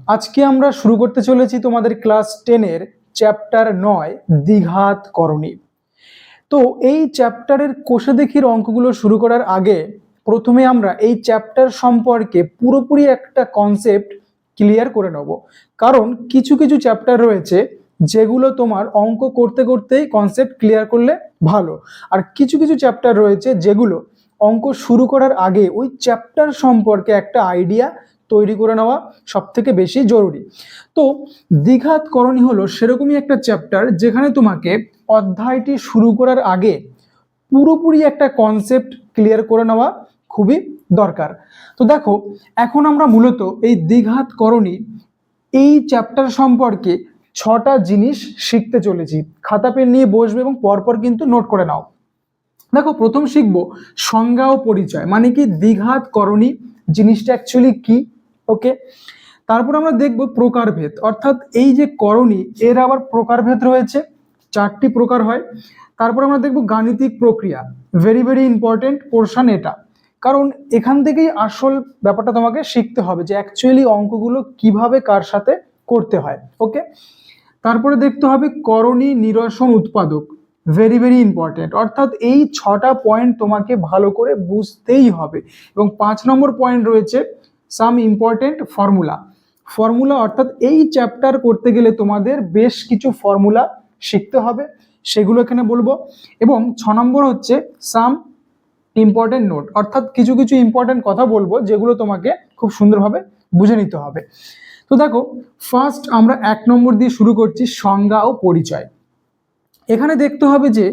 আজকে আমরা শুরু করতে চলেছি তোমাদের ক্লাস 10-এর চ্যাপ্টার 9 দ্বিঘাত করণী। তো এই চ্যাপ্টারের কোষে দেখির অঙ্কগুলো শুরু করার আগে প্রথমে আমরা এই চ্যাপ্টার সম্পর্কে পুরোপুরি একটা কনসেপ্ট ক্লিয়ার করে নেব, কারণ কিছু কিছু চ্যাপ্টার রয়েছে যেগুলো তোমার অঙ্ক করতে করতেই কনসেপ্ট ক্লিয়ার করলে ভালো, আর কিছু কিছু চ্যাপ্টার রয়েছে যেগুলো অঙ্ক শুরু করার আগে ওই চ্যাপ্টার সম্পর্কে একটা আইডিয়া তৈরি করে নেওয়া সব থেকে বেশি জরুরি। তো দ্বিঘাত করণী হলো সেরকমই একটা চ্যাপ্টার যেখানে তোমাকে অধ্যায়টি শুরু করার আগে পুরোপুরি একটা কনসেপ্ট ক্লিয়ার করে নেওয়া খুবই দরকার। তো দেখো, এখন আমরা মূলত এই দ্বিঘাত করণী এই চ্যাপ্টার সম্পর্কে 6টা জিনিস শিখতে চলেছি। খাতা পেন নিয়ে বসবে এবং পরপর কিন্তু নোট করে নাও। দেখো, প্রথম শিখবো সংজ্ঞা ও পরিচয়, মানে কি দ্বিঘাত করণী জিনিসটা অ্যাকচুয়ালি কি। ওকে, তারপর আমরা দেখব প্রকারভেদ, অর্থাৎ এই যে করণী এর আবার প্রকারভেদ রয়েছে, 4টি প্রকার হয়। তারপর আমরা দেখব গাণিতিক প্রক্রিয়া, ভেরি ভেরি ইম্পর্টেন্ট পোর্শন এটা, কারণ এখান থেকেই আসল ব্যাপারটা তোমাকে শিখতে হবে যে অ্যাকচুয়ালি অঙ্কগুলো কিভাবে কার সাথে করতে হয়। ওকে, তারপরে দেখতে হবে করণী নিরসন উৎপাদক, ভেরি ভেরি ইম্পর্টেন্ট, অর্থাৎ এই 6টা পয়েন্ট তোমাকে ভালো করে বুঝতেই হবে। এবং 5 নম্বর পয়েন্ট রয়েছে সাম ইম্পর্টেন্ট ফর্মুলা, অর্থাৎ এই চ্যাপ্টার করতে গেলে তোমাদের বেশ কিছু ফর্মুলা শিখতে হবে, সেগুলো এখানে বলবো। এবং 6 নম্বর হচ্ছে সাম ইম্পর্টেন্ট নোট, অর্থাৎ কিছু কিছু ইম্পর্টেন্ট কথা বলবো যেগুলো তোমাকে খুব সুন্দরভাবে বুঝে নিতে হবে। তো দেখো, ফার্স্ট আমরা 1 নম্বর দিয়ে শুরু করছি, সংজ্ঞা ও পরিচয়। এখানে দেখতে হবে যে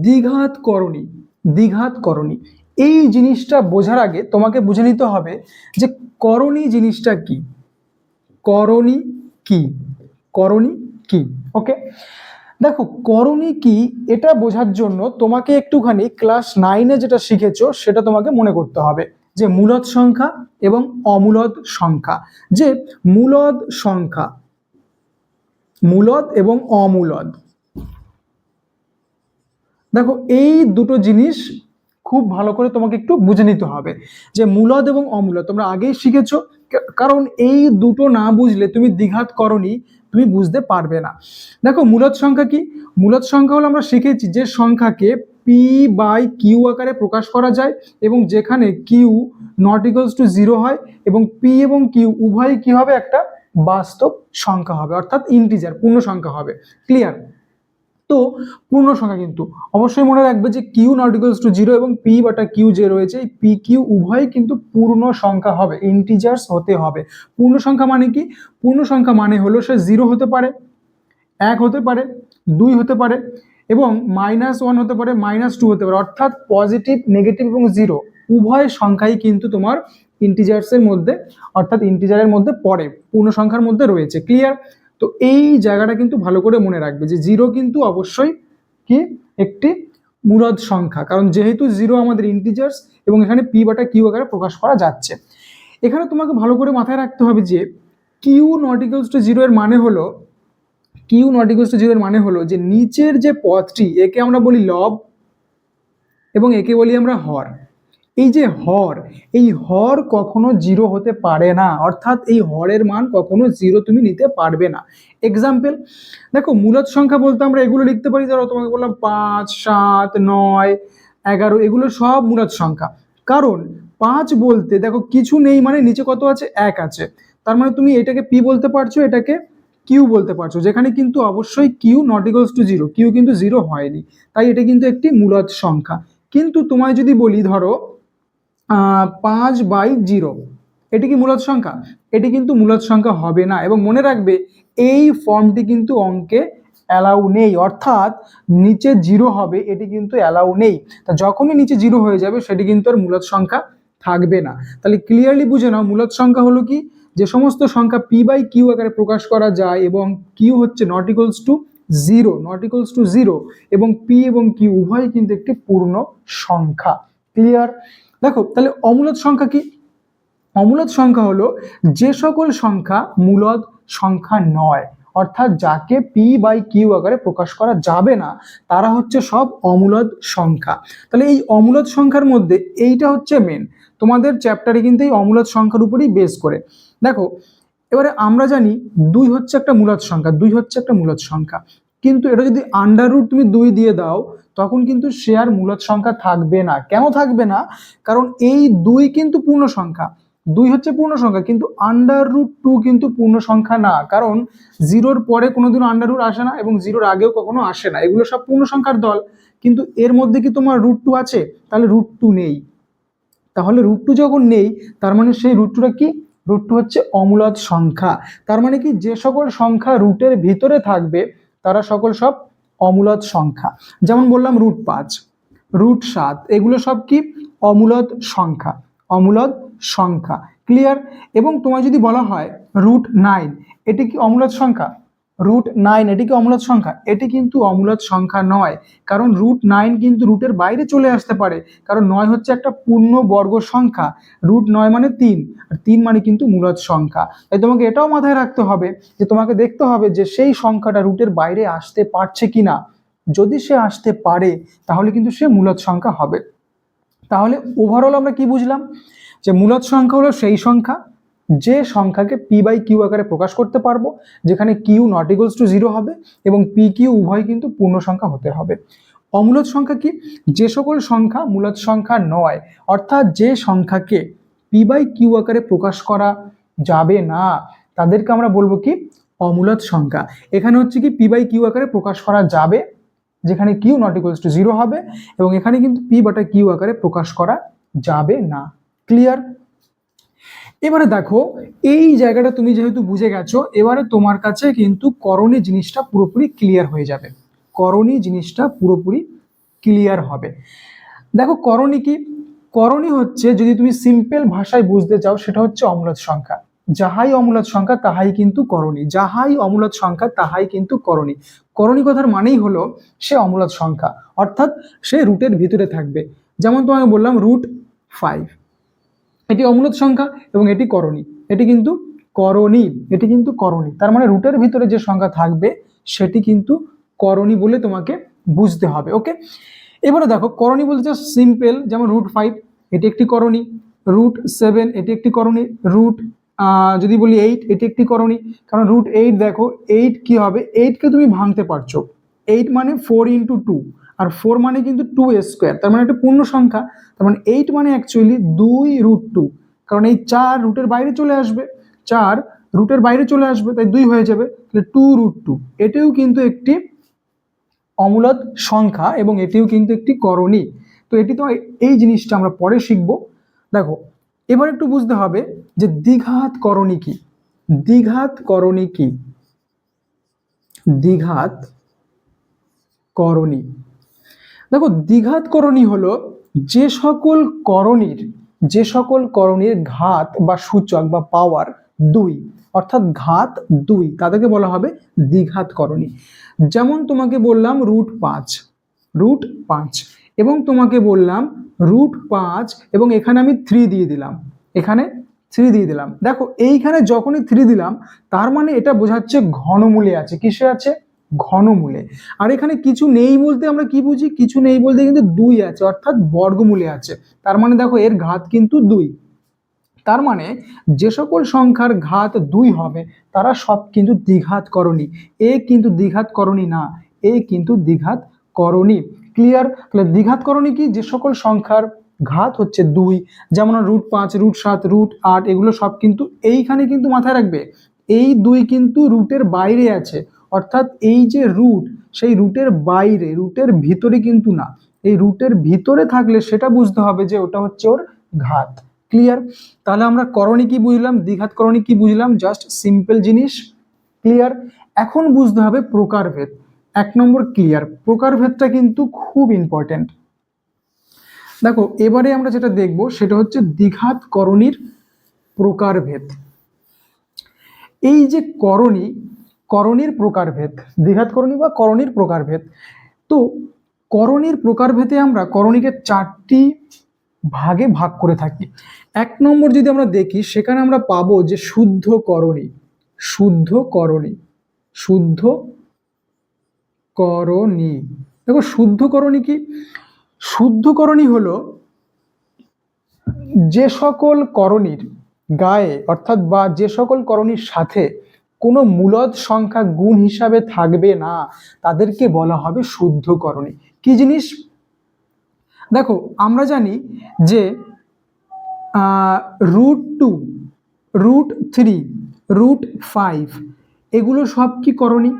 দ্বিঘাত করণী এই জিনিসটা বোঝার আগে তোমাকে বুঝে নিতে হবে যে করণী জিনিসটা কি, করণী কি। ওকে, দেখো করণী কি এটা বোঝার জন্য তোমাকে একটুখানি ক্লাস 9-এ যেটা শিখেছো সেটা তোমাকে মনে করতে হবে, যে মূলদ সংখ্যা এবং অমূলদ সংখ্যা। যে মূলদ এবং অমূলদ, দেখো এই দুটো জিনিস খুব ভালো করে তোমাকে একটু বুঝে নিতে হবে, যে মূলদ এবং অমূলদ তোমরা আগেই শিখেছো, কারণ এই দুটো না বুঝলে তুমি দ্বিঘাত করণী তুমি বুঝতে পারবে না। দেখো, মূলদ সংখ্যা কি? মূলদ সংখ্যা হলো আমরা শিখেছি যে সংখ্যাকে p/q আকারে প্রকাশ করা যায়, এবং যেখানে q নট ইকুয়ালস টু 0 হয় এবং p এবং q উভয়ই কি হবে, একটা বাস্তব সংখ্যা হবে, অর্থাৎ ইন্টিজার পূর্ণ সংখ্যা হবে। ক্লিয়ার? তো পূর্ণ সংখ্যা কিন্তু অবশ্যই মনে রাখবে যে কিউ নট ইকুয়ালস টু 0 এবং পি বাটা কিউ যে রয়েছে এই পি কিউ উভয়ই কিন্তু পূর্ণ সংখ্যা হবে, ইন্টিজার্স হতে হবে। পূর্ণ সংখ্যা মানে কি? পূর্ণ সংখ্যা মানে হলো সে 0 হতে পারে, 1 হতে পারে, 2 হতে পারে, এবং -1 হতে পারে, -2 হতে পারে, অর্থাৎ পজিটিভ, নেগেটিভ এবং 0 উভয় সংখ্যাই কিন্তু তোমার ইন্টিজার্সের মধ্যে, অর্থাৎ ইন্টিজারের মধ্যে পড়ে, পূর্ণ সংখ্যার মধ্যে রয়েছে। ক্লিয়ার? তো এই জায়গাটা কিন্তু ভালো করে মনে রাখবে যে 0 কিন্তু অবশ্যই কি একটি মূলদ সংখ্যা, কারণ যেহেতু 0 আমাদের ইন্টিজার্স এবং এখানে পি বাটা কিউ আকারে প্রকাশ করা যাচ্ছে। এখানে তোমাকে ভালো করে মাথায় রাখতে হবে যে কিউ নট ইকুয়ালস টু 0 এর মানে হলো যে নিচের যে পদটি একে আমরা বলি লব এবং একে বলি আমরা হর। এই যে হর, এই হর কখনো 0 হতে পারে না, অর্থাৎ এই হরের মান কখনো 0 তুমি নিতে পারবে না। এক্সাম্পল দেখো, মূলদ সংখ্যা বলতে আমরা এগুলো লিখতে পারি, ধরো তোমাকে বললাম 5, 7, 9, 11, এগুলো সব মূলদ সংখ্যা। কারণ 5 বলতে দেখো কিছু নেই, মানে নিচে কত আছে, 1 আছে, তার মানে তুমি এটাকে পি বলতে পারছো, এটাকে কিউ বলতে পারছো, যেখানে কিন্তু অবশ্যই Q not equals to 0, Q কিন্তু 0 হয়নি, তাই এটা কিন্তু একটি মূলদ সংখ্যা। কিন্তু তোমায় যদি বলি ধরো 5/0, এটি কি মূলদ সংখ্যা? এটি কিন্তু মূলদ সংখ্যা হবে না, এবং মনে রাখবে এই ফর্মটি কিন্তু অঙ্কে অ্যালাউ নেই, অর্থাৎ নিচে 0 হবে এটি কিন্তু অ্যালাউ নেই। তা যখনই নিচে 0 হয়ে যাবে সেটি কিন্তু আর মূলদ সংখ্যা থাকবে না। তাহলে ক্লিয়ারলি বুঝে নাও, মূলদ সংখ্যা হলো কি, যে সমস্ত সংখ্যা p/q আকারে প্রকাশ করা যায় এবং q হচ্ছে নট ইকুয়ালস টু 0 এবং p এবং q উভয়ই কিন্তু একটি পূর্ণ সংখ্যা। ক্লিয়ার? দেখো, তাহলে অমূলদ সংখ্যা কি? অমূলদ সংখ্যা হলো যে সকল সংখ্যা মূলদ সংখ্যা নয়, অর্থাৎ যাকে p/q আকারে প্রকাশ করা যাবে না, তারা হচ্ছে সব অমূলদ সংখ্যা। তাহলে এই অমূলদ সংখ্যার মধ্যে এইটা হচ্ছে মেন, তোমাদের চ্যাপ্টারে কিন্তু এই অমূলদ সংখ্যার উপরই বেস করে। দেখো, এবারে আমরা জানি 2 হচ্ছে একটা মূলদ সংখ্যা, 2 হচ্ছে একটা মূলদ সংখ্যা, কিন্তু এটা যদি আন্ডার রুট তুমি 2 দিয়ে দাও তখন কিন্তু সে আর মূলদ সংখ্যা থাকবে না। কেন থাকবে না? কারণ এই 2 কিন্তু পূর্ণ সংখ্যা, 2 হচ্ছে পূর্ণ সংখ্যা, কিন্তু আন্ডার রুট 2 কিন্তু পূর্ণ সংখ্যা না, কারণ 0-র পরে কোনোদিনও আন্ডার রুট আসে না এবং 0-র আগেও কখনো আসে না, এগুলো সব পূর্ণ সংখ্যার দল। কিন্তু এর মধ্যে কি তোমার রুট 2 আছে? তাহলে রুট 2 নেই। তাহলে রুট 2 যখন নেই, তার মানে সেই রুট 2টা কি? রুট 2 হচ্ছে অমূলদ সংখ্যা। তার মানে কি, যে সকল সংখ্যা রুটের ভিতরে থাকবে তারা সকল সব অমূলদ সংখ্যা। যেমন বললাম রুট 5, রুট 7, এগুলো সব কি? অমূলদ সংখ্যা, অমূলদ সংখ্যা। ক্লিয়ার? এবং তোমায় যদি বলা হয় রুট 9, এটি কি অমূলদ সংখ্যা? রুট 9 এটি কি অমূলদ সংখ্যা? এটি কিন্তু অমূলদ সংখ্যা নয়, কারণ রুট 9 কিন্তু রুটের বাইরে চলে আসতে পারে, কারণ 9 হচ্ছে একটা পূর্ণ বর্গ সংখ্যা। রুট 9 মানে 3, আর 3 মানে কিন্তু মূলদ সংখ্যা। তাই তোমাকে এটাও মাথায় রাখতে হবে যে তোমাকে দেখতে হবে যে সেই সংখ্যাটা রুটের বাইরে আসতে পারছে কিনা। যদি সে আসতে পারে তাহলে কিন্তু সে মূলদ সংখ্যা হবে। তাহলে ওভারঅল আমরা কি বুঝলাম? যে মূলদ সংখ্যা হলো সেই সংখ্যা যে সংখ্যাকে পি বাই কিউ আকারে প্রকাশ করতে পারবো, যেখানে কিউ নট ইকুয়ালস টু 0 হবে এবং পি কিউ উভয় কিন্তু পূর্ণ সংখ্যা হতে হবে। অমূলদ সংখ্যা কি? যে সকল সংখ্যা মূলদ সংখ্যা নয়, অর্থাৎ যে সংখ্যাকে পি বাই কিউ আকারে প্রকাশ করা যাবে না, তাদেরকে আমরা বলবো কি? অমূলদ সংখ্যা। এখানে হচ্ছে কি পি বাই কিউ আকারে প্রকাশ করা যাবে, যেখানে কিউ নট ইকুয়ালস টু 0 হবে, এবং এখানে কিন্তু পি বাটা কিউ আকারে প্রকাশ করা যাবে না। ক্লিয়ার? এবারে দেখো, এই জায়গাটা তুমি যেহেতু বুঝে গেছো, এবারে তোমার কাছে কিন্তু করণী জিনিসটা পুরোপুরি ক্লিয়ার হয়ে যাবে। করণী জিনিসটা পুরোপুরি ক্লিয়ার হবে। দেখো করণী কি? করণী হচ্ছে, যদি তুমি সিম্পল ভাষায় বুঝতে চাও, সেটা হচ্ছে অমূলদ সংখ্যা। যাহাই অমূলদ সংখ্যা তাহাই কিন্তু করণী, যাহাই অমূলদ সংখ্যা তাহাই কিন্তু করণী। করণী কথার মানেই হলো সে অমূলদ সংখ্যা, অর্থাৎ সে রুটের ভিতরে থাকবে। যেমন তোমাকে বললাম রুট 5, এটি অমূলদ সংখ্যা এবং এটি করণী, এটি কিন্তু করণী, এটি কিন্তু করণী। তার মানে রুটের ভিতরে যে সংখ্যা থাকবে সেটি কিন্তু করণী বলে তোমাকে বুঝতে হবে। ওকে, এবারে দেখো করণী বলতে জাস্ট সিম্পল, যেমন রুট 5 এটি একটি করণী, রুট 7 এটি একটি করণী, রুট যদি বলি 8 এটি একটি করণী। কারণ রুট 8 দেখো, 8 কি হবে? 8 কে তুমি ভাঙতে পারছো, 8 মানে 4 ইন্টু 2, আর 4 মানে কিন্তু 2 স্কোয়ার, তার মানে একটা পূর্ণ সংখ্যা। তার মানে 8 মানে অ্যাকচুয়ালি 2 রুট 2, কারণ এই 4 রুটের বাইরে চলে আসবে, 4 রুটের বাইরে চলে আসবে, তাই 2 হয়ে যাবে, তাহলে 2 রুট 2। এটিও কিন্তু একটি অমূলদ সংখ্যা এবং এটিও কিন্তু একটি করণী। তো এটি তো, এই জিনিসটা আমরা পরে শিখবো। দেখো এবার একটু বুঝতে হবে যে দ্বিঘাত করণী কি। দ্বিঘাত করণী কি? দ্বিঘাত করণী, দেখো দ্বিঘাত করণী হলো যে সকল করণীর ঘাত বা সূচক বা পাওয়ার 2, অর্থাৎ ঘাত 2, তাদেরকে বলা হবে দ্বিঘাত করণী। যেমন তোমাকে বললাম রুট 5 এবং তোমাকে বললাম রুট 5 এবং এখানে আমি 3 দিয়ে দিলাম, এখানে 3 দিয়ে দিলাম। দেখো এইখানে যখনই 3 দিলাম, তার মানে এটা বোঝাচ্ছে ঘনমূলে আছে। কিসে আছে? ঘনমূলে। আর এখানে কিছু নেই বলতে আমরা কি বুঝি? কিছু নেই বলতে কিন্তু 2 আছে, অর্থাৎ বর্গমূলে আছে। তার মানে দেখো এর ঘাত কিন্তু 2। তার মানে যে সকল সংখ্যার ঘাত 2 হবে তারা সব কিন্তু দ্বিঘাত করণী। এ কিন্তু দ্বিঘাত করণী না, এ কিন্তু দ্বিঘাত করণী। ক্লিয়ার? তাহলে দ্বিঘাত করণী কি? যে সকল সংখ্যার ঘাত হচ্ছে 2, যেমন রুট 5, রুট 7, রুট 8, এগুলো সব কিন্তু এইখানে কিন্তু মাথায় রাখবে এই 2 কিন্তু রুটের বাইরে আছে, অর্থাৎ এই যে রুট, সেই রুটের বাইরে, রুটের ভিতরে কিন্তু না। এই রুটের ভিতরে থাকলে সেটা বুঝতে হবে যে ওটা হচ্ছে ওর ঘাত। ক্লিয়ার? তাহলে আমরা করণী কি বুঝলাম, দ্বিঘাত করণী কি বুঝলাম, জাস্ট সিম্পল জিনিস। ক্লিয়ার? এখন বুঝতে হবে প্রকারভেদ। 1 নম্বর ক্লিয়ার, প্রকারভেদটা কিন্তু খুব ইম্পর্টেন্ট। দেখো এবারে আমরা যেটা দেখব সেটা হচ্ছে দ্বিঘাত করণীর প্রকারভেদ। এই যে করণীর প্রকারভেদ, দ্বিঘাত করণী বা করণীর প্রকারভেদ। তো করণীর প্রকারভেদে আমরা করণীকে 4টি ভাগে ভাগ করে থাকি। 1 নম্বর যদি আমরা দেখি, সেখানে আমরা পাবো যে শুদ্ধ করণী। দেখো শুদ্ধ করণী কি? শুদ্ধ করণী হলো যে সকল করণীর গায়ে অর্থাৎ বা যে সকল করণীর সাথে কোনো মূলদ সংখ্যা গুণ হিসাবে থাকবে না তাদেরকে বলা হবে শুদ্ধ করণী। কি জিনিস? দেখো আমরা জানি যে √2, √3, √5 এগুলো সব কি করণী?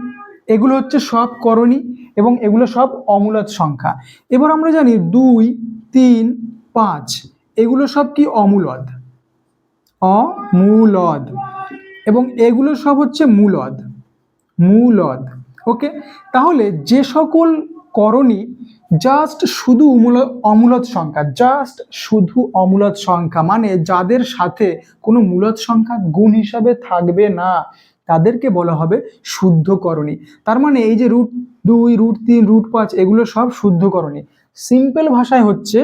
এগুলো হচ্ছে সব করণী এবং এগুলো সব অমূলদ সংখ্যা। এবার আমরা জানি 2, 3, 5 এগুলো সব কি অমূলদ, অমূলদ, এবং এগুলো সব হচ্ছে মূলদ, মূলদ। ওকে, তাহলে যে সকল করণী জাস্ট শুধু অমূলদ সংখ্যা, জাস্ট শুধু অমূলদ সংখ্যা মানে যাদের সাথে কোনো মূলদ সংখ্যা গুণ হিসাবে থাকবে না তাদেরকে বলা হবে শুদ্ধ করণী। তার মানে এই যে √2, √3, √5 এগুলো সব শুদ্ধ করণী। সিম্পল ভাষায় হচ্ছে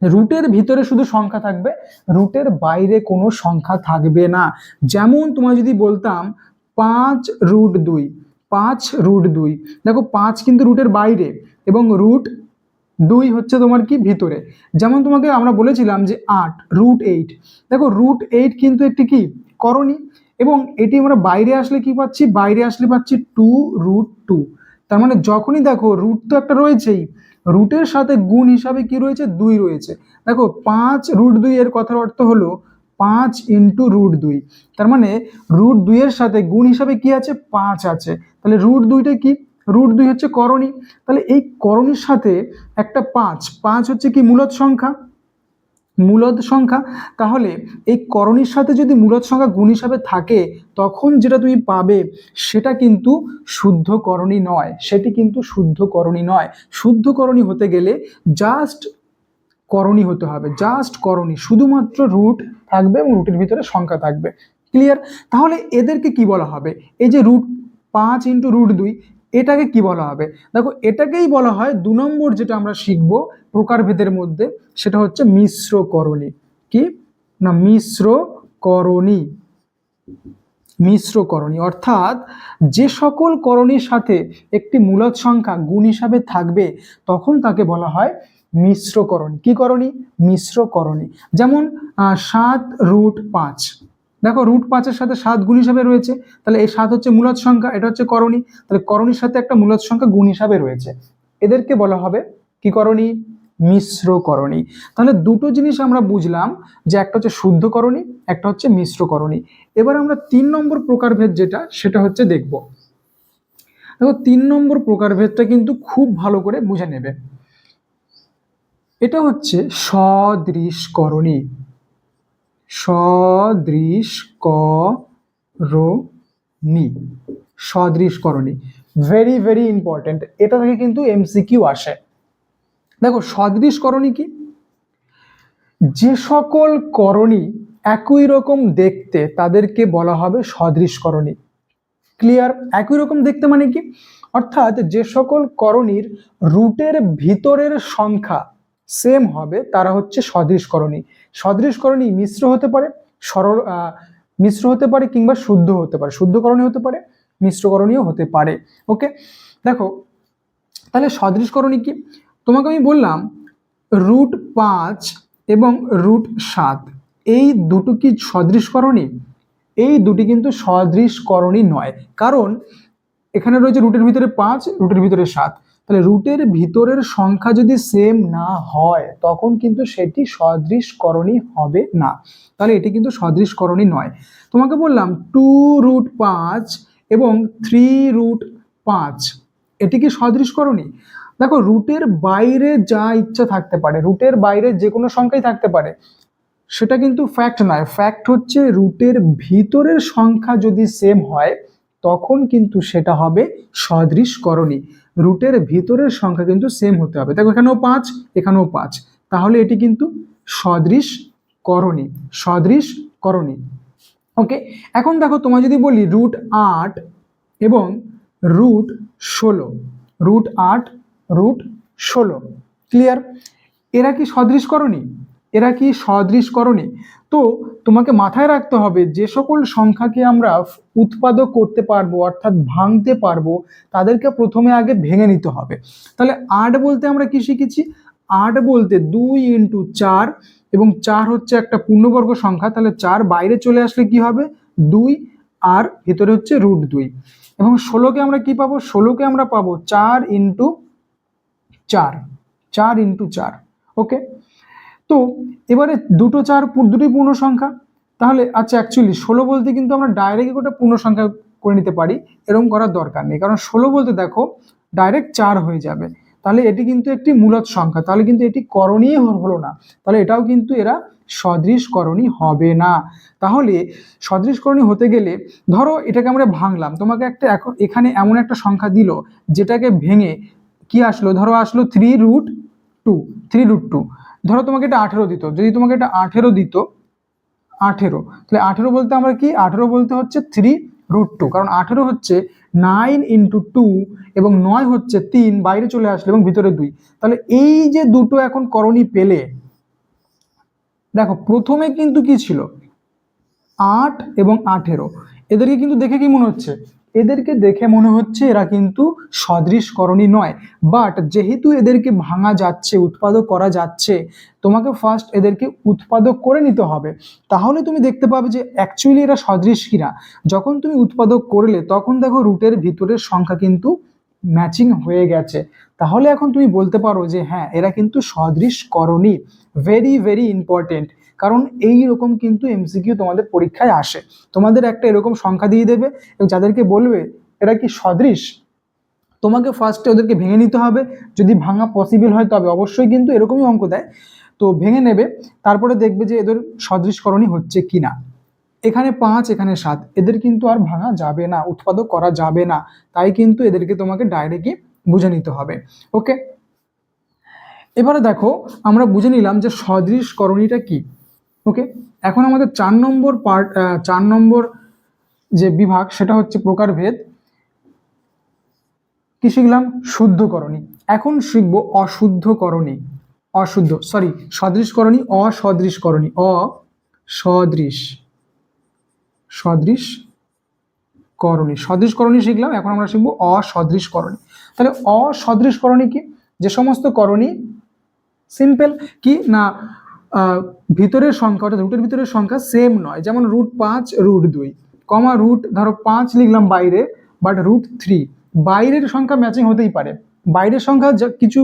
রুটের ভিতরে শুধু সংখ্যা থাকবে, রুটের বাইরে কোনো সংখ্যা থাকবে না। যেমন তোমায় যদি বলতাম 5√2, 5√2, দেখো 5 কিন্তু রুটের বাইরে এবং √2 হচ্ছে তোমার কি ভিতরে। যেমন তোমাকে আমরা বলেছিলাম যে 8, √8, দেখো √8 কিন্তু একটি কি করণী এবং এটি আমরা বাইরে আসলে কি পাচ্ছি, বাইরে আসলে পাচ্ছি 2√2। তার মানে যখনই দেখো রুট তো একটা রয়েছেই, রুটের সাথে গুণ হিসাবে কি রয়েছে, 2 রয়েছে। দেখো 5√2 এর কথার অর্থ হলো 5 × √2, তার মানে √2 এর সাথে গুণ হিসাবে কি আছে, 5 আছে। তাহলে √2টা কি, √2 হচ্ছে করণী। তাহলে এই করণীর সাথে একটা 5 হচ্ছে কি মূলদ সংখ্যা, মূলদ সংখ্যা। তাহলে এই করণীর সাথে যদি মূলদ সংখ্যা গুণ হিসাবে থাকে তখন যেটা তুমি পাবে সেটা কিন্তু শুদ্ধ করণী নয়, সেটি কিন্তু শুদ্ধ করণী নয়। শুদ্ধ করণী হতে গেলে জাস্ট করণী হতে হবে, জাস্ট করণী, শুধুমাত্র রুট থাকবে এবং রুটের ভিতরে সংখ্যা থাকবে। ক্লিয়ার? তাহলে এদেরকে কি বলা হবে? এই যে √5 × √2 এটাকে কি বলা হবে? দেখো এটাকেই বলা হয় 2 নম্বর যেটা আমরা শিখবো প্রকারভেদের মধ্যে, সেটা হচ্ছে মিশ্র করণী। কি না, মিশ্র করণী। মিশ্র করণী অর্থাৎ যে সকল করণীর সাথে একটি মূলদ সংখ্যা গুণ হিসাবে থাকবে তখন তাকে বলা হয় মিশ্র করণী। কি করণী? মিশ্র করণী। যেমন 7√5, দেখো √5 এর সাথে 7 গুণ হিসাবে রয়েছে, তাহলে এই 7 হচ্ছে মূলদ সংখ্যা, এটা হচ্ছে করণী। তাহলে করণীর সাথে একটা মূলদ সংখ্যা গুণ হিসাবে রয়েছে, এদেরকে বলা হবে কি করণী? মিশ্র করণী। তাহলে দুটো জিনিস আমরা বুঝলাম যে একটা হচ্ছে শুদ্ধ করণী, একটা হচ্ছে মিশ্র করণী। এবার আমরা 3 নম্বর প্রকারভেদ যেটা সেটা হচ্ছে দেখব। দেখো 3 নম্বর প্রকারভেদটা কিন্তু খুব ভালো করে বুঝে নেবে। এটা হচ্ছে সদৃশকরণী, সদৃশকরণী, সদৃশকরণী। ভেরি ভেরি ইম্পর্টেন্ট, এটা থেকে কিন্তু এমসিকিউ আসে। দেখো সদৃশকরণী কি? যে সকল করণী একই রকম দেখতে তাদেরকে বলা হবে সদৃশকরণী। ক্লিয়ার? একই রকম দেখতে মানে কি? অর্থাৎ যে সকল করণীর রুটের ভিতরের সংখ্যা সেম হবে তারা হচ্ছে সদৃশকরণী। সদৃশকরণী মিশ্র হতে পারে, সরল মিশ্র হতে পারে কিংবা শুদ্ধ হতে পারে, শুদ্ধকরণী হতে পারে, মিশ্রকরণীয় হতে পারে। ওকে, দেখো তাহলে সদৃশকরণী কি? তোমাকে আমি বললাম √5 এবং √7 এই দুটো কি সদৃশকরণী? এই দুটি কিন্তু সদৃশকরণী নয়, কারণ এখানে রয়েছে রুটের ভিতরে 5, রুটের ভিতরে 7, তাহলে রুটের ভিতরের সংখ্যা যদি সেম না হয় তখন কিন্তু সেটি সদৃশকরণী হবে না, তাহলে এটি কিন্তু সদৃশকরণী নয়। তোমাকে বললাম 2√5 এবং 3√5 এটি কি সদৃশকরণী? দেখো রুটের বাইরে যা ইচ্ছা থাকতে পারে, রুটের বাইরে যে কোনো সংখ্যাই থাকতে পারে, সেটা কিন্তু ফ্যাক্ট নয়। ফ্যাক্ট হচ্ছে রুটের ভিতরের সংখ্যা যদি সেম হয় তখন কিন্তু সেটা হবে সদৃশকরণী। রুটের ভিতরের সংখ্যা কিন্তু সেম হতে হবে। দেখো এখানেও 5, এখানেও 5, তাহলে এটি কিন্তু সদৃশকরণী, সদৃশকরণী। ওকে, এখন দেখো তোমায় যদি বলি √8 এবং √16, √8, √16, ক্লিয়ার? এরা কি সদৃশকরণী? এরা কি সদৃশকরণী? তো তোমাকে মাথায় রাখতে হবে যে সকল সংখ্যাকে আমরা উৎপাদক করতে পারবো অর্থাৎ ভাঙতে পারবো তাদেরকে প্রথমে আগে ভেঙে নিতে হবে। তাহলে 8 বলতে আমরা কি শিখেছি? 8 বলতে 2 ইন্টু 4, এবং 4 হচ্ছে একটা পূর্ণবর্গ সংখ্যা, তাহলে 4 বাইরে চলে আসলে কি হবে 2, আর ভিতরে হচ্ছে √2। এবং 16কে আমরা কি পাবো, 16কে আমরা পাবো 4 ইন্টু 4, 4 ইন্টু 4। ওকে, তো এবারে দুটোই পূর্ণ সংখ্যা, তাহলে আচ্ছা অ্যাকচুয়ালি 16 বলতে কিন্তু আমরা ডাইরেক্ট ওটা পূর্ণ সংখ্যা করে নিতে পারি, এরকম করার দরকার নেই, কারণ 16 বলতে দেখো ডাইরেক্ট 4 হয়ে যাবে, তাহলে এটি কিন্তু একটি মূলদ সংখ্যা, তাহলে কিন্তু এটি করণীয় হলো না, তাহলে এটাও কিন্তু এরা সদৃশ করণী হবে না। তাহলে সদৃশ করণী হতে গেলে ধরো এটাকে আমরা ভাঙলাম, তোমাকে একটা এখানে এমন একটা সংখ্যা দিল যেটাকে ভেঙে কি আসলো, ধরো আসলো 3√2, 3√2, ধরো তোমাকে এটা 18 দিত, যদি তোমাকে এটা 18 দিত, 18, তাহলে 18 বলতে আমরা কি, 18 বলতে হচ্ছে 3√2, কারণ 18 হচ্ছে 9 ইন্টু 2, এবং 9 হচ্ছে 3, বাইরে চলে আসলে এবং ভিতরে 2, তাহলে এই যে দুটো এখন করণী পেলে, দেখো প্রথমে কিন্তু কি ছিল 8 এবং 18, এদেরকে কিন্তু দেখে কি মনে হচ্ছে, এদেরকে দেখে মনে হচ্ছে এরা কিন্তু সদৃশ করণী নয়, বাট যেহেতু এদেরকে ভাঙা যাচ্ছে, উৎপাদক করা যাচ্ছে, তোমাকে ফার্স্ট এদেরকে উৎপাদক করে নিতে হবে, তাহলে তুমি দেখতে পাবে যে অ্যাকচুয়ালি এরা সদৃশ কিনা। যখন তুমি উৎপাদক করলে তখন দেখো রুটের ভিতরের সংখ্যা কিন্তু ম্যাচিং হয়ে গেছে, তাহলে এখন তুমি বলতে পারো যে হ্যাঁ এরা কিন্তু সদৃশ করণী। ভেরি ভেরি ইম্পর্টেন্ট, কারণ এই রকম কিন্তু এমসিকিউ তোমাদের পরীক্ষায় আসে, তোমাদের একটা এরকম সংখ্যা দিয়ে দেবে এবং যাদেরকে বলবে এরা কি সদৃশ, তোমাকে ফার্স্টে ওদেরকে ভেঙে নিতে হবে, যদি ভাঙা পসিবল হয় তবে অবশ্যই কিন্তু এরকমই অঙ্ক দেয়, তো ভেঙে নেবে, তারপরে দেখবে যে এদের সদৃশকরণই হচ্ছে কিনা। এখানে 5, এখানে 7, এদের কিন্তু আর ভাঙা যাবে না, উৎপাদক করা যাবে না, তাই কিন্তু এদেরকে তোমাকে ডাইরেক্টলি বুঝে নিতে হবে। ওকে, এবারে দেখো আমরা বুঝে নিলাম যে সদৃশকরণীটা কি। ওকে, এখন আমাদের 4 নম্বর যে বিভাগ সেটা হচ্ছে প্রকারভেদ। কি শিখলাম, শুদ্ধকরণী, এখন শিখবো অশুদ্ধকরণী, সদৃশকরণী, অসদৃশকরণী, সদৃশকরণী, সদৃশকরণী শিখলাম, এখন আমরা শিখবো অসদৃশকরণী। তাহলে অসদৃশকরণী কি, যে সমস্ত করণী সিম্পল কি না, ভিতরের সংখ্যা অর্থাৎ রুটের ভিতরের সংখ্যা সেম নয়, যেমন √5, √2, কমা ধরো 5 লিখলাম বাইরে, বাট √3, বাইরের সংখ্যা ম্যাচিং হতেই পারে, বাইরের সংখ্যা কিছু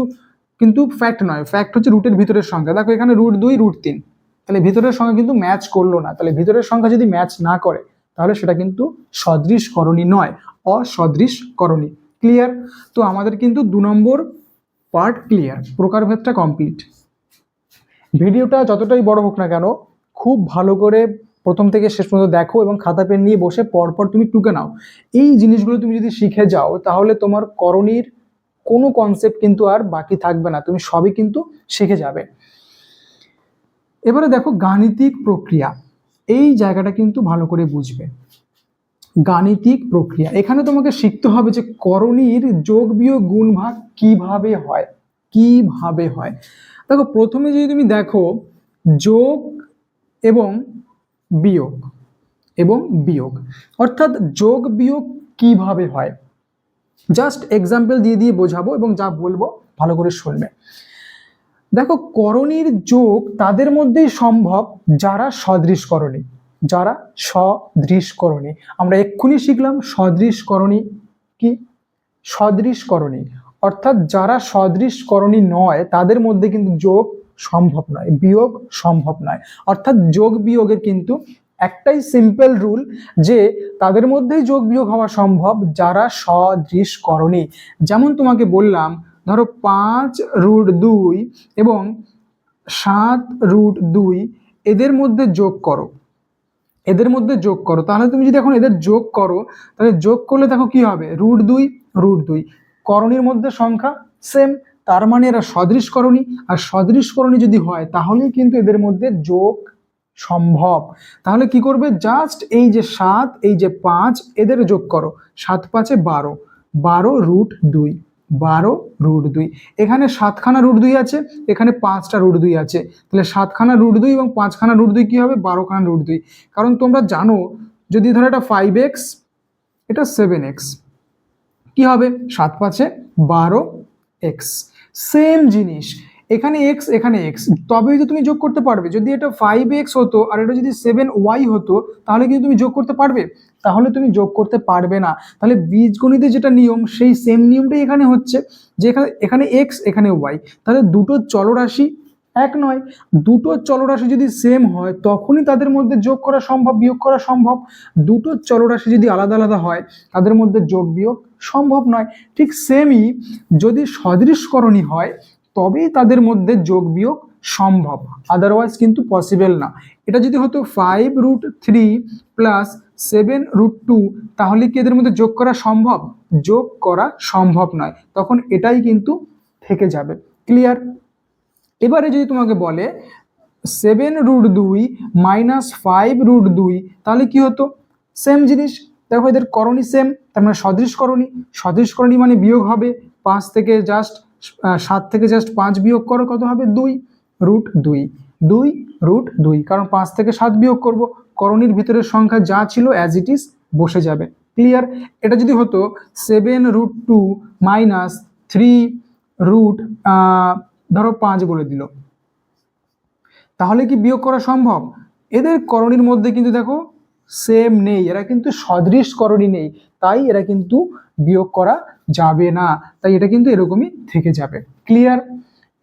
কিন্তু ফ্যাক্ট নয়, ফ্যাক্ট হচ্ছে রুটের ভিতরের সংখ্যা। দেখো এখানে √2, √3, তাহলে ভিতরের সংখ্যা কিন্তু ম্যাচ করলো না, তাহলে ভিতরের সংখ্যা যদি ম্যাচ না করে তাহলে সেটা কিন্তু সদৃশকরণী নয়, অসদৃশকরণী। ক্লিয়ার? তো আমাদের কিন্তু 2 নম্বর পার্ট ক্লিয়ার, প্রকারভেদটা কমপ্লিট। ভিডিওটা যতটাই বড় হোক না কেন খুব ভালো করে প্রথম থেকে শেষ পর্যন্ত দেখো এবং খাতা পেন নিয়ে বসে পরপর তুমি টুকে নাও। এই জিনিসগুলো তুমি যদি শিখে যাও তাহলে তোমার করণীর কোনো কনসেপ্ট কিন্তু আর বাকি থাকবে না, তুমি সবই কিন্তু শিখে যাবে। এবারে দেখো গাণিতিক প্রক্রিয়া, এই জায়গাটা কিন্তু ভালো করে বুঝবে। গাণিতিক প্রক্রিয়া, এখানে তোমাকে শিখতে হবে যে করণীর যোগ বিয়োগ গুণ ভাগ কিভাবে হয়, কিভাবে হয়। দেখো প্রথমে যদি তুমি দেখো যোগ এবং বিয়োগ অর্থাৎ যোগ বিয়োগ কিভাবে হয়, জাস্ট এক্সাম্পল দিয়ে দিয়ে বোঝাবো এবং যা বলবো ভালো করে শুনবে। দেখো করণীর যোগ তাদের মধ্যেই সম্ভব যারা সদৃশকরণী, যারা সদৃশকরণী। আমরা এক্ষুনি শিখলাম সদৃশকরণী কি, সদৃশকরণী অর্থাৎ যারা সদৃশকরণী নয় তাদের মধ্যে কিন্তু যোগ সম্ভব নয়, বিয়োগ সম্ভব নয়। অর্থাৎ যোগ বিয়োগের কিন্তু একটাই সিম্পল রুল যে তাদের মধ্যেই যোগ বিয়োগ হওয়া সম্ভব যারা সদৃশকরণী। যেমন তোমাকে বললাম ধরো 5√2 এবং 7√2 এদের মধ্যে যোগ করো, তাহলে তুমি যদি এখন এদের যোগ করো তাহলে যোগ করলে দেখো কি হবে, √2, করণীর মধ্যে সংখ্যা সেম, তার মানে এরা সদৃশকরণী, আর সদৃশকরণী যদি হয় তাহলেই কিন্তু এদের মধ্যে যোগ সম্ভব। তাহলে কি করবে, জাস্ট এই যে 7 এই যে 5 এদের যোগ করো, 7 5 12, 12√2, এখানে 7খানা √2 আছে, এখানে 5টা √2 আছে, তাহলে 7খানা √2 এবং 5খানা √2 কি হবে, 12খানা √2। কারণ তোমরা জানো যদি ধরো এটা 5x এটা 7x কি হবে, 7 5 12x, সেম জিনিস। এখানে এক্স এখানে এক্স, তবেই তো তুমি যোগ করতে পারবে। যদি এটা 5x হতো আর এটা যদি 7y হতো, তাহলে কিন্তু তুমি যোগ করতে পারবে? তাহলে তুমি যোগ করতে পারবে না। তাহলে বীজগণিতের যেটা নিয়ম, সেই সেম নিয়মটাই এখানে হচ্ছে, যে এখানে এখানে এক্স এখানে ওয়াই, তাহলে দুটো চলরাশি এক নয়। দুটো চলরাশি যদি সেম হয় তখনই তাদের মধ্যে যোগ করা সম্ভব, বিয়োগ করা সম্ভব। দুটো চলরাশি যদি আলাদা আলাদা হয় তাদের মধ্যে যোগ বিয়োগ সম্ভব নয়। ঠিক সেমই যদি সদৃশকরণী হয় তবেই তাদের মধ্যে যোগ বিয়োগ সম্ভব, আদারওয়াইজ কিন্তু পসিবল না। এটা যদি হতো 5√3 প্লাস 7√2, তাহলে কি এদের মধ্যে যোগ করা সম্ভব? যোগ করা সম্ভব নয়, তখন এটাই কিন্তু থেকে যাবে। ক্লিয়ার? এবারে যদি তোমাকে বলে 7√2 মাইনাস 5√2, তাহলে কি হতো? সেম জিনিস। দেখো এদের করণী সেম, তার মানে সদৃশকরণী। সদৃশকরণী মানে বিয়োগ হবে। 7 থেকে জাস্ট 5 বিয়োগ করো, কত হবে? 2√2। 2√2, কারণ 5 থেকে 7 বিয়োগ করব, করণীর ভিতরের সংখ্যা যা ছিল অ্যাজ ইট ইজ বসে যাবে। ক্লিয়ার? এটা যদি হতো 7√2 মাইনাস 3 ধরো 5 বলে দিল, তাহলে কি বিয়োগ করা সম্ভব? এদের করণীর মধ্যে কিন্তু দেখো সেম নেই, এরা কিন্তু সদৃশ করণী নেই, তাই এরা কিন্তু বিয়োগ করা যাবে না, তাই এটা কিন্তু এরকমই থেকে যাবে। ক্লিয়ার?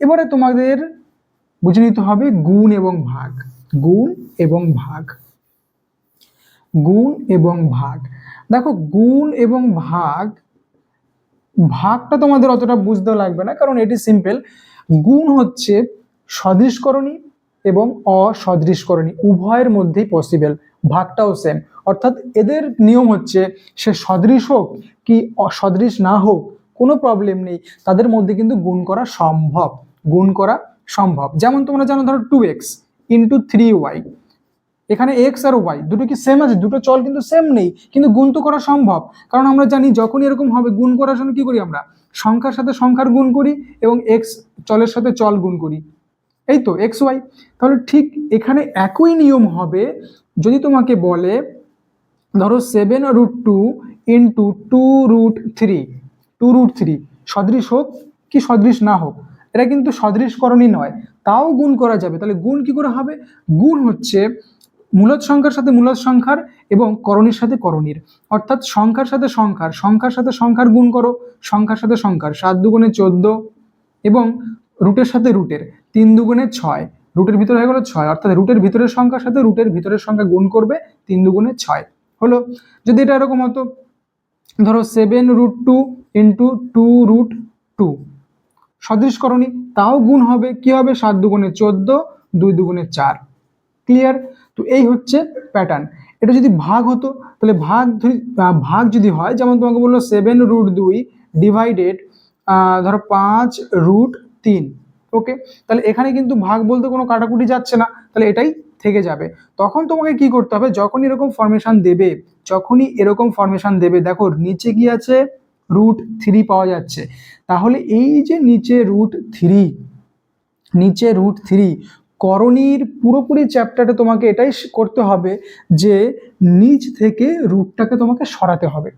এবারে তোমাদের বুঝে নিতে হবে গুণ এবং ভাগ। গুণ এবং ভাগ, গুণ এবং ভাগ। দেখো গুণ এবং ভাগ, ভাগটা তোমাদের অতটা বুঝতে লাগবে না, কারণ এটি সিম্পল। গুণ হচ্ছে সদৃশকরণী এবং অসদৃশকরণী উভয়ের মধ্যেই পসিবল। ভাগটাও সেম, অর্থাৎ এদের নিয়ম হচ্ছে সে সদৃশ হোক কি অসদৃশ না হোক কোনো প্রবলেম নেই, তাদের মধ্যে কিন্তু গুণ করা সম্ভব। গুণ করা সম্ভব। যেমন তোমরা জানো, ধরো 2x ইন্টু 3y, এখানে এক্স আর ওয়াই দুটো কি সেম আছে? দুটো চল কিন্তু সেম নেই, কিন্তু গুণ তো করা সম্ভব। কারণ আমরা জানি যখনই এরকম হবে গুণ করার জন্য কি করি আমরা? সংখ্যার সাথে সংখ্যার গুণ করি এবং এক্স চলের সাথে চল গুণ করি, এই তো এক্স ওয়াই। তাহলে ঠিক এখানে একই নিয়ম হবে। যদি তোমাকে বলে ধরো 7√2 ইন্টু 2√3, 2√3 সদৃশ হোক কি সদৃশ না হোক, এটা কিন্তু সদৃশকরণই নয়, তাও গুণ করা যাবে। তাহলে গুণ কি করে হবে? গুণ হচ্ছে মূলদ সংখ্যার সাথে মূলদ সংখ্যার এবং করণীর সাথে করণীর, অর্থাৎ সংখ্যার সাথে সংখ্যার, সংখ্যার সাথে সংখ্যার গুণ করো, সংখ্যার সাথে সংখ্যার 7 দুগুণে 14, এবং রুটের সাথে রুটের 3 দুগুণে 6, রুটের ভিতরে হয়ে গেল 6, অর্থাৎ রুটের ভিতরের সংখ্যার সাথে রুটের ভিতরের সংখ্যা গুণ করবে, 3 দুগুণে 6 হলো। যদি এটা এরকম হতো, ধরো 7√2 ইন্টু 2√2 সদৃশকরণী, তাও গুণ হবে, কি হবে? 7 দুগুণে 14, 2 দুগুণে 4। ক্লিয়ার? তো এই হচ্ছে প্যাটার্ন। এটা যদি ভাগ হতো, তাহলে ভাগ যদি হয়, যেমন তোমাকে বললো 7√2 ডিভাইডেড ধরো 5√3, ওকে, তাহলে এখানে কিন্তু ভাগ বলতে কোনো কাটাকুটি যাচ্ছে না, তাহলে এটাই থেকে যাবে। তখন তোমাকে কি করতে হবে? যখনই এরকম ফরমেশন দেবে, যখনই এরকম ফরমেশন দেবে, দেখো নিচে কি আছে? √3 পাওয়া যাচ্ছে, তাহলে এই যে নিচে √3, নিচে √3, করণীর পুরোপুরি চ্যাপ্টারে তোমাকে এটাই করতে হবে যে নিচ থেকে রুটটাকে তোমাকে সরাতে হবে,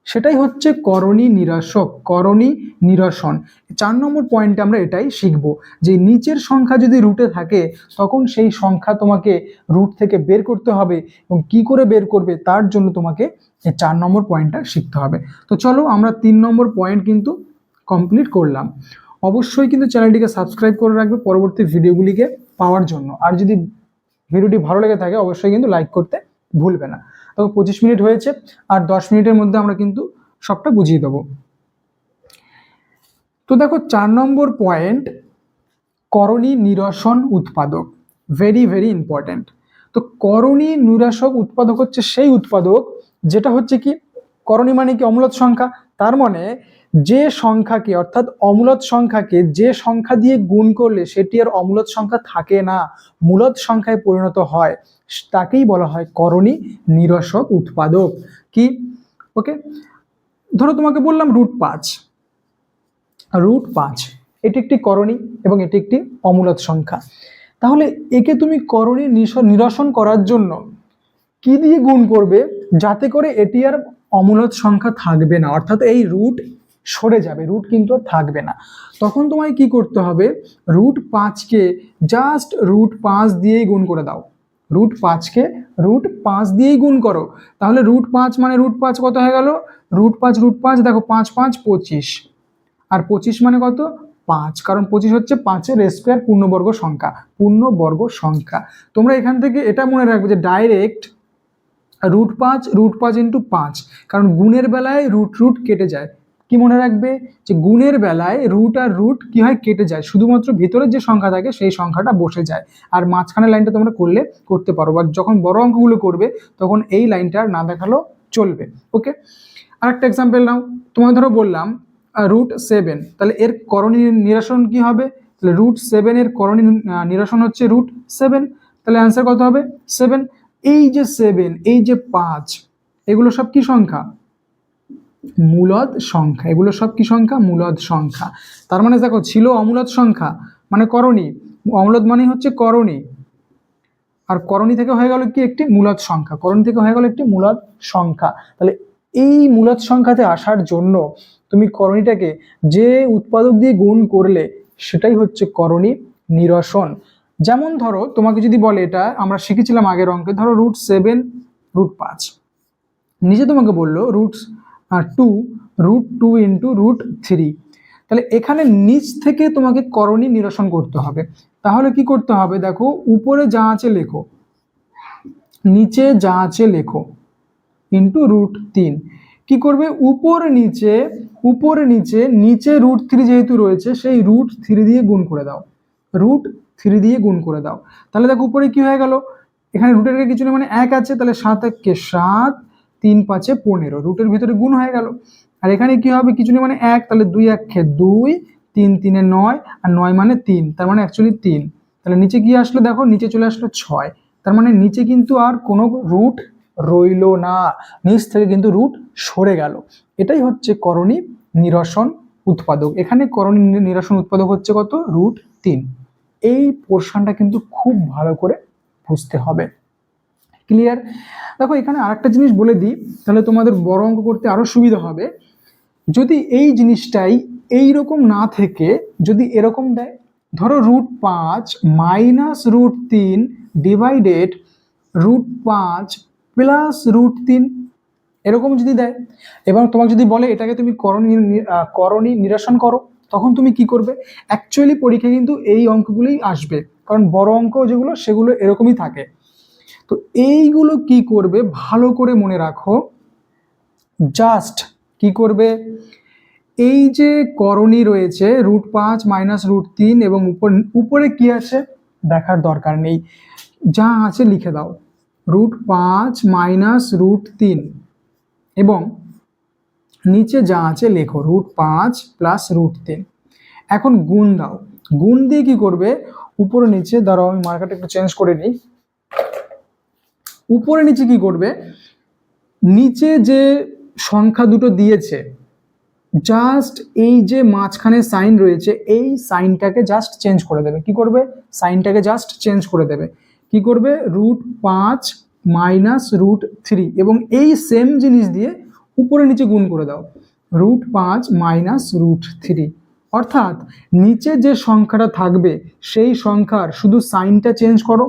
সেটাই হচ্ছে করণী নিরসক, করণী নিরসন। 4 নম্বর পয়েন্টে আমরা এটাই শিখবো যে নিচের সংখ্যা যদি রুটে থাকে তখন সেই সংখ্যা তোমাকে রুট থেকে বের করতে হবে, এবং কি করে বের করবে তার জন্য তোমাকে এই 4 নম্বর পয়েন্টটা শিখতে হবে। তো চলো আমরা 3 নম্বর পয়েন্ট কিন্তু কমপ্লিট করলাম। অবশ্যই কিন্তু চ্যানেলটিকে সাবস্ক্রাইব করে রাখবে পরবর্তী ভিডিওগুলিকে পাওয়ার জন্য, আর যদি ভিডিওটি ভালো লেগে থাকে অবশ্যই কিন্তু লাইক করতে ভুলবে না। তো 25 মিনিট হয়েছে, আর 10 মিনিটের মধ্যে আমরা কিন্তু সবটা বুঝিয়ে দেবো। তো দেখো 4 নম্বর পয়েন্ট, করণী নিরসন উৎপাদক, ভেরি ভেরি ইম্পর্টেন্ট। তো করণী নিরসক উৎপাদক হচ্ছে সেই উৎপাদক যেটা হচ্ছে কি, করণী মানে কি? অমূলদ সংখ্যা। তার মানে যে সংখ্যাকে, অর্থাৎ অমূলদ সংখ্যাকে যে সংখ্যা দিয়ে গুণ করলে সেটি আর অমূলদ সংখ্যা থাকে না, মূলদ সংখ্যায় পরিণত হয়, তাকেই বলা হয় করণী নিরসক উৎপাদক। কি? ওকে, ধরো তোমাকে বললাম √5, √5 এটি একটি করণী এবং এটি একটি অমূলদ সংখ্যা। তাহলে একে তুমি করণী নিরসন করার জন্য কি দিয়ে গুণ করবে যাতে করে এটি আর অমূলদ সংখ্যা থাকবে না, অর্থাৎ এই সরে যাবে, রুট কিন্তু আর থাকবে না। তখন তোমায় কি করতে হবে, √5 জাস্ট √5 দিয়েই গুণ করে দাও। √5 √5 দিয়েই গুণ করো, তাহলে √5 মানে √5 কত হয়ে গেল, √5 দেখো 5 5 25, আর 25 মানে কত 5, কারণ 25 হচ্ছে 5-এর স্কয়ার, পূর্ণবর্গ সংখ্যা, পূর্ণবর্গ সংখ্যা। তোমরা এখান থেকে এটা মনে রাখবে যে ডাইরেক্ট √5 ইন্টু 5, কারণ গুণের বেলায় রুট কেটে যায়। কি মনে রাখবে, যে গুণের বেলায় রুট আর রুট কি হয়, কেটে যায়, শুধুমাত্র ভিতরে যে সংখ্যা থাকে সেই সংখ্যাটা বসে যায়। আর মাঝখানের লাইনটা তোমরা করতে পারো, বা যখন বড় অঙ্কগুলো করবে তখন এই লাইনটা আর না দেখালেও চলবে। ওকে, আরেকটা এক্সাম্পল নাও। তোমায় ধরো বললাম √7, তাহলে এর করণীয় নিরসন কি হবে, তাহলে √7 এর করণীয় নিরসন হচ্ছে √7, তাহলে অ্যান্সার কত হবে 7। এই যে 7, এই যে 5, এগুলো সব কি সংখ্যা, মূলদ সংখ্যা, এগুলো সব কি সংখ্যা, মূলদ সংখ্যা। তার মানে দেখো ছিল অমূলদ সংখ্যা মানে করণী, অমূলদ মানে হচ্ছে করণী, আর করণী থেকে হয়ে গেল কি একটি মূলদ সংখ্যা, করণী থেকে হয়ে গেল একটি মূলদ সংখ্যা। তাহলে এই মূলদ সংখ্যাতে আসার জন্য তুমি করণীটাকে যে উৎপাদক দিয়ে গুণ করলে সেটাই হচ্ছে করণী নিরসন। যেমন ধরো তোমাকে যদি বলে, এটা আমরা শিখেছিলাম আগের অঙ্কে, ধরো √7 √5, নিচে তোমাকে বললো √2 ইন্টু √3, তাহলে এখানে নিচ থেকে তোমাকে করণী নিরসন করতে হবে। তাহলে কি করতে হবে, দেখো উপরে যা আছে লেখো, নিচে যা আছে লেখো, ইন্টু √3। কি করবে, উপরে নিচে √3 যেহেতু রয়েছে সেই √3 দিয়ে গুণ করে দাও, √3 দিয়ে গুণ করে দাও। তাহলে দেখো উপরে কি হয়ে গেল, এখানে রুটের কিছু না মানে 1 আছে, তাহলে 7 × 7, 3 × 5 = 15, রুটের ভিতরে গুণ হয়ে গেল। আর এখানে কি হবে, কিছু না মানে 1, তাহলে 2 × 1 = 2, 3 × 3 = 9, আর 9 মানে 3, তার মানে অ্যাকচুয়ালি 3। তাহলে নিচে কি আসলো, দেখো নিচে চলে আসলো 6, তার মানে নিচে কিন্তু আর কোনো রুট রইল না, নিচ থেকে কিন্তু রুট সরে গেল। এটাই হচ্ছে করণী নিরসন উৎপাদক। এখানে করণী নিরসন উৎপাদক হচ্ছে কত, √3। এই পোর্শনটা কিন্তু খুব ভালো করে বুঝতে হবে। ক্লিয়ার? দেখো এখানে আরেকটা জিনিস বলে দিই, তাহলে তোমাদের বড় অঙ্ক করতে আরো সুবিধা হবে। যদি এই জিনিসটাই এইরকম না থেকে যদি এরকম দেয়, ধরো √5 মাইনাস √3 ডিভাইডেড √5 প্লাস √3, এরকম যদি দেয়, এবং তোমাকে যদি বলে এটাকে তুমি করণী নিরসন করো, তখন তুমি কি করবে, অ্যাকচুয়ালি পরীক্ষায় কিন্তু এই অঙ্কগুলোই আসবে, কারণ বড় অঙ্ক যেগুলো সেগুলো এরকমই থাকে। তো এইগুলো কি করবে, ভালো করে মনে রাখো, জাস্ট কি করবে, এই যে করণী রয়েছে √5 মাইনাস √3 এবং উপরে কি আছে দেখার দরকার নেই, যা আছে লিখে দাও, √5 মাইনাস √3, এবং নিচে যা আছে লেখো √5 প্লাস √3। এখন গুণ দাও, গুণ দিয়ে কি করবে, উপরে নিচে, দাঁড়াও আমি মার্কারটা একটু চেঞ্জ করে নিই, উপরে নিচে কি করবে, নিচে যে সংখ্যা দুটো দিয়েছে জাস্ট এই যে মাঝখানে সাইন রয়েছে এই সাইনটাকে জাস্ট চেঞ্জ করে দেবে। কি করবে, সাইনটাকে জাস্ট চেঞ্জ করে দেবে। কি করবে, √5 মাইনাস √3, এবং এই সেম জিনিস দিয়ে উপরে নিচে গুণ করে দাও, √5 মাইনাস √3। অর্থাৎ নিচে যে সংখ্যাটা থাকবে সেই সংখ্যার শুধু সাইনটা চেঞ্জ করো,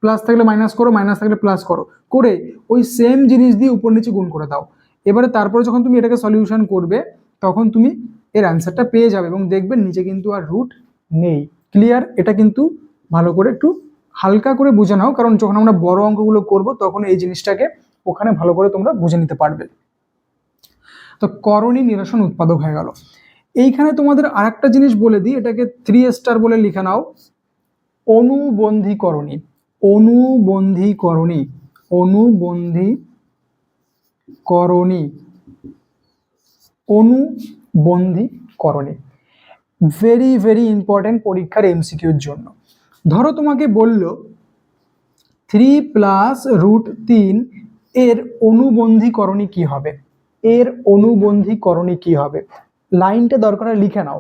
প্লাস থাকলে মাইনাস করো, মাইনাস থাকলে প্লাস করো, করে ওই সেম জিনিস দিয়ে উপর নিচে গুণ করে দাও। এবারে তারপরে যখন তুমি এটাকে সলিউশন করবে তখন তুমি এর অ্যান্সারটা পেয়ে যাবে, এবং দেখবে নিচে কিন্তু আর রুট নেই। ক্লিয়ার? এটা কিন্তু ভালো করে একটু হালকা করে বুঝে নাও, কারণ যখন আমরা বড় অঙ্কগুলো করব তখন এই জিনিসটাকে ওখানে ভালো করে তোমরা বুঝে নিতে পারবে। তো করণী নিরসন উৎপাদক হয়ে গেল। এইখানে তোমাদের আরেকটা জিনিস বলে দিই, এটাকে 3 স্টার বলে লিখে নাও, অনুবন্ধীকরণী। অনুবন্ধীকরণী, অনুবন্ধীকরণী, অনুবন্ধীকরণী, ভেরি ভেরি ইম্পর্টেন্ট পরীক্ষার এমসিকিউর জন্য। ধরো তোমাকে বলল 3 প্লাস √3 এর অনুবন্ধীকরণী কি হবে, এর অনুবন্ধীকরণী কি হবে, লাইনটা দরকার লিখে নাও।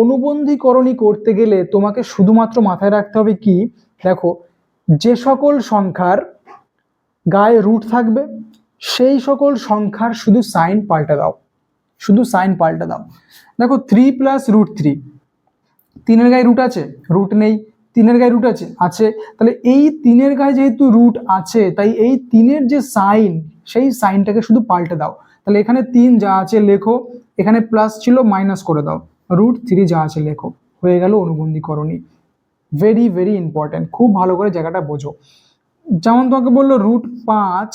অনুবন্ধীকরণী করতে গেলে তোমাকে শুধুমাত্র মাথায় রাখতে হবে কি, দেখো যে সকল সংখ্যার গায়ে রুট থাকবে সেই সকল সংখ্যার শুধু সাইন পাল্টে দাও। শুধু সাইন পাল্টে দাও। দেখো 3 প্লাস রুট থ্রি, 3-এর গায়ে রুট আছে, রুট নেই, 3-এর গায়ে রুট আছে, আছে, তাহলে এই 3-এর গায়ে যেহেতু রুট আছে তাই এই 3-এর যে সাইন সেই সাইনটাকে শুধু পাল্টে দাও। তাহলে এখানে 3 যা আছে লেখো, এখানে প্লাস ছিল মাইনাস করে দাও, রুট থ্রি যা আছে লেখো, হয়ে গেল অনুবন্ধীকরণী। ভেরি ভেরি ইম্পর্টেন্ট, খুব ভালো করে জায়গাটা বোঝো। যেমন তোমাকে বললো √5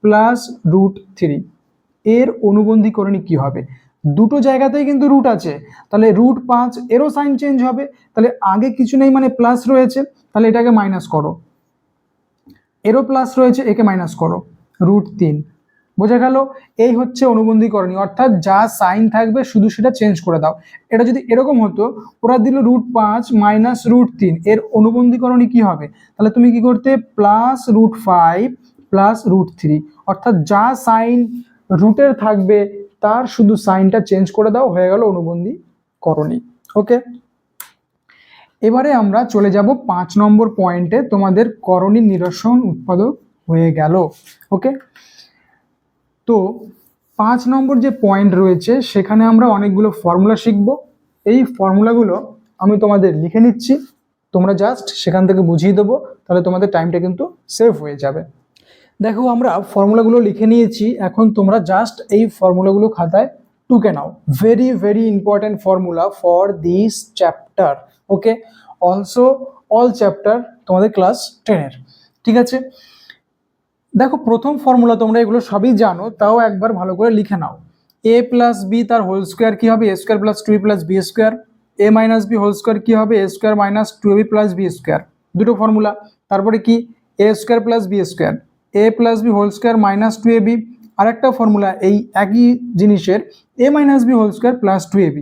প্লাস রুট থ্রি, এর অনুবন্ধীকরণী কি হবে? দুটো জায়গাতেই কিন্তু রুট আছে, তাহলে √5 এরও সাইন চেঞ্জ হবে, তাহলে আগে কিছু নেই মানে প্লাস রয়েছে, তাহলে এটাকে মাইনাস করো, এরও প্লাস রয়েছে, একে মাইনাস করো, √3। বোঝা গেল? এই হচ্ছে অনুবন্ধীকরণী, অর্থাৎ যা সাইন থাকবে শুধু সেটা চেঞ্জ করে দাও। এটা যদি এরকম হতো, ওরা দিল √5 মাইনাস √3, এর অনুবন্ধীকরণী কি হবে? তাহলে তুমি কি করতে, প্লাস √5 প্লাস √3, অর্থাৎ যা সাইন রুটের থাকবে তার শুধু সাইনটা চেঞ্জ করে দাও, হয়ে গেল অনুবন্ধীকরণী। ওকে, এবারে আমরা চলে যাব 5 নম্বর পয়েন্টে, তোমাদের করণী নিরসন উৎপাদক হয়ে গেল। ওকে, তো 5 নম্বর যে পয়েন্ট রয়েছে সেখানে আমরা অনেকগুলো ফর্মুলা শিখব। এই ফর্মুলাগুলো আমি তোমাদের লিখে নিচ্ছি, তোমরা জাস্ট সেখান থেকে বুঝিয়ে দেবো, তাহলে তোমাদের টাইমটা কিন্তু সেভ হয়ে যাবে। দেখো আমরা ফর্মুলাগুলো লিখে নিয়েছি, এখন তোমরা জাস্ট এই ফর্মুলাগুলো খাতায় টুকে নাও। Very very important formula for this chapter. Okay, also all chapter তোমাদের ক্লাস 10-এর। ঠিক আছে, দেখো প্রথম ফর্মুলা তোমরা এগুলো সবই জানো, তাও একবার ভালো করে লিখে নাও। a প্লাস বি তার হোল স্কোয়ার কি হবে? a square plus 2b plus B square. a minus B whole square কি হবে? a square minus 2ab plus B square. দুটো ফর্মুলা। তারপরে কি, a square plus B square, a plus B whole square minus 2ab। আরেকটা formula এই একই জিনিসের, a minus B whole square plus 2ab।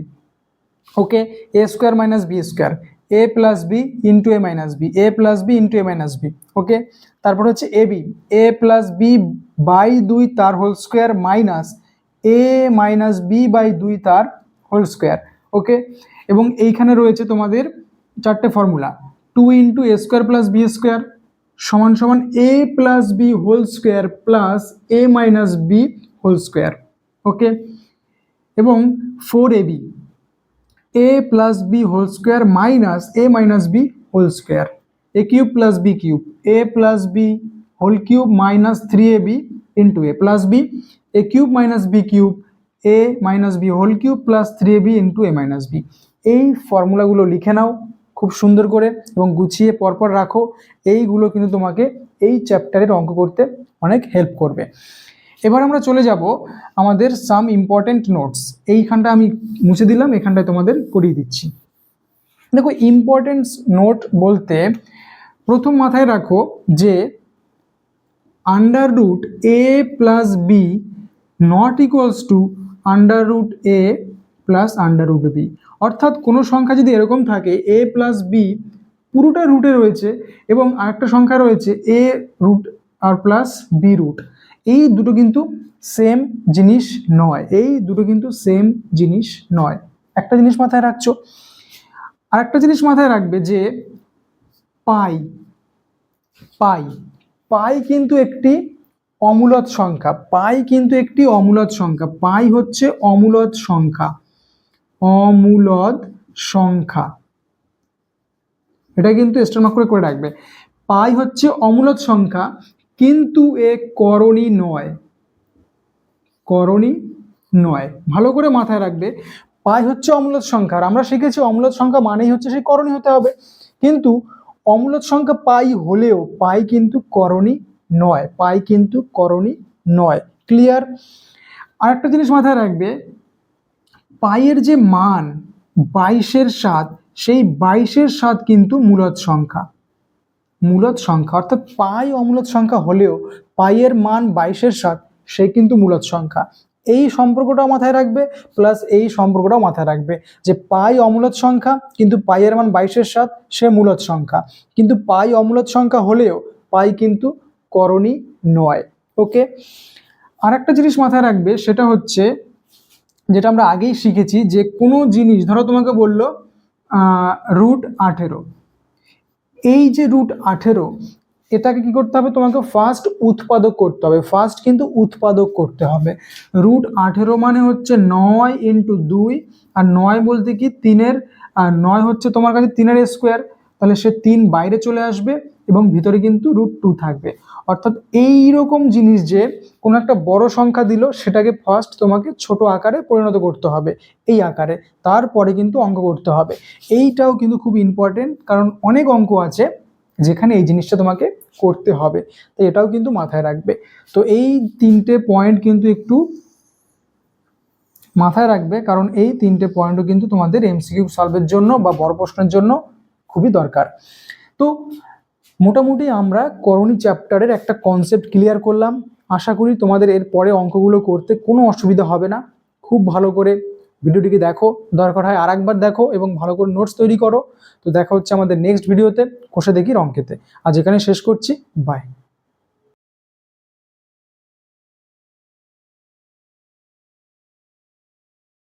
Okay, a square minus b square, a plus B into A minus B, a plus B into A minus B. Okay, তারপর হচ্ছে ab, a plus B by 2 তার whole square minus a minus B by 2 তার whole square. Okay, এবং এইখানে রয়েছে তোমাদের চারটে formula, 2 into A square plus B square সমান সমান a plus B whole square plus a minus B whole square. Okay, এবং 4ab, a plus B whole square minus a minus B whole square, a cube plus B cube, a plus B whole cube minus 3ab into a plus B, a cube minus B cube, a minus B whole cube plus 3ab into a minus B. এই ফর্মুলাগুলো লিখে নাও খুব সুন্দর করে এবং গুছিয়ে পরপর রাখো, এইগুলো কিন্তু তোমাকে এই চ্যাপ্টারের অঙ্ক করতে অনেক হেল্প করবে। এবার আমরা চলে যাব আমাদের সাম ইম্পর্টেন্ট নোটস। এইখানটা আমি মুছে দিলাম, এখানটায় তোমাদের করিয়ে দিচ্ছি। দেখো ইম্পর্টেন্ট নোট বলতে প্রথম মাথায় রাখো যে under root a plus b not equals to under root a plus under root b. অর্থাৎ কোনো সংখ্যা যদি এরকম থাকে এ প্লাস বি পুরোটা রুটে রয়েছে এবং আরেকটা সংখ্যা রয়েছে এ রুট আর প্লাস বি রুট, এই দুটো কিন্তু সেম জিনিস নয়, এই দুটো কিন্তু সেম জিনিস নয়। একটা জিনিস মাথায় রাখছো। আরেকটা জিনিস মাথায় রাখবে যে পাই পাই পাই কিন্তু একটি অমূলদ সংখ্যা, পাই কিন্তু একটি অমূলদ সংখ্যা, পাই হচ্ছে অমূলদ সংখ্যা, অমূলদ সংখ্যা, এটা কিন্তু স্টার মার্ক করে রাখবে। পাই হচ্ছে অমূলদ সংখ্যা কিন্তু এ করণী নয়, করণী নয়, ভালো করে মাথায় রাখবে। পাই হচ্ছে অমূলদ সংখ্যা, আর আমরা শিখেছি অমূলদ সংখ্যা মানেই হচ্ছে সেই করণী হতে হবে, কিন্তু অমূলদ সংখ্যা পাই হলেও পাই কিন্তু করণী নয়, পাই কিন্তু করণী নয়। ক্লিয়ার? আরেকটা জিনিস মাথায় রাখবে, পাইয়ের যে মান 22/7, সেই 22/7 কিন্তু মূলদ সংখ্যা, মূলদ সংখ্যা, অর্থাৎ পাই অমূলদ সংখ্যা হলেও পাইয়ের মান 22/7 সে কিন্তু মূলদ সংখ্যা। এই সম্পর্কটাও মাথায় রাখবে, প্লাস এই সম্পর্কটাও মাথায় রাখবে যে পাই অমূলদ সংখ্যা কিন্তু পাইয়ের মান 22/7 সে মূলদ সংখ্যা, কিন্তু পাই অমূলদ সংখ্যা হলেও পাই কিন্তু করণী নয়। ওকে, আর একটা জিনিস মাথায় রাখবে, সেটা হচ্ছে যেটা আমরা আগেই শিখেছি, যে কোনো জিনিস ধরো তোমাকে বললো √18, এই যে √18 এটাকে কি করতে হবে, তোমাকে ফার্স্ট উৎপাদক করতে হবে, ফার্স্ট কিন্তু উৎপাদক করতে হবে। √18 মানে হচ্ছে 9 × 2, আর 9 বলতে কি 3-এর, আর 9 হচ্ছে তোমার কাছে 3-এর স্কোয়ার, তাহলে সে 3 বাইরে চলে আসবে এবং ভিতরে কিন্তু √2 থাকবে। অর্থাৎ এই রকম জিনিস যে কোনো একটা বড় সংখ্যা দিল সেটাকে ফার্স্ট তোমাকে ছোট আকারে পরিণত করতে হবে, এই আকারে, তারপরে কিন্তু অঙ্ক করতে হবে। এইটাও কিন্তু খুব ইম্পর্টেন্ট, কারণ অনেক অঙ্ক আছে যেখানে এই জিনিসটা তোমাকে করতে হবে, তো এটাও কিন্তু মাথায় রাখবে। তো এই 3টে পয়েন্ট কিন্তু একটু মাথায় রাখবে, কারণ এই 3টে পয়েন্টও কিন্তু তোমাদের এমসিকিউ সলভের জন্য বা বড় প্রশ্নের জন্য খুবই দরকার। তো মোটামুটি আমরা করণী চ্যাপ্টারের একটা কনসেপ্ট ক্লিয়ার করলাম। আশা করি তোমাদের এর পরে অঙ্কগুলো করতে কোনো অসুবিধা হবে না। খুব ভালো করে ভিডিওটিকে দেখো, দরকার হয় আরেকবার দেখো এবং ভালো করে নোটস তৈরি করো। তো দেখা হচ্ছে আমাদের নেক্সট ভিডিওতে, কষে দেখি অঙ্কেতে। আজ এখানে শেষ করছি, বাই।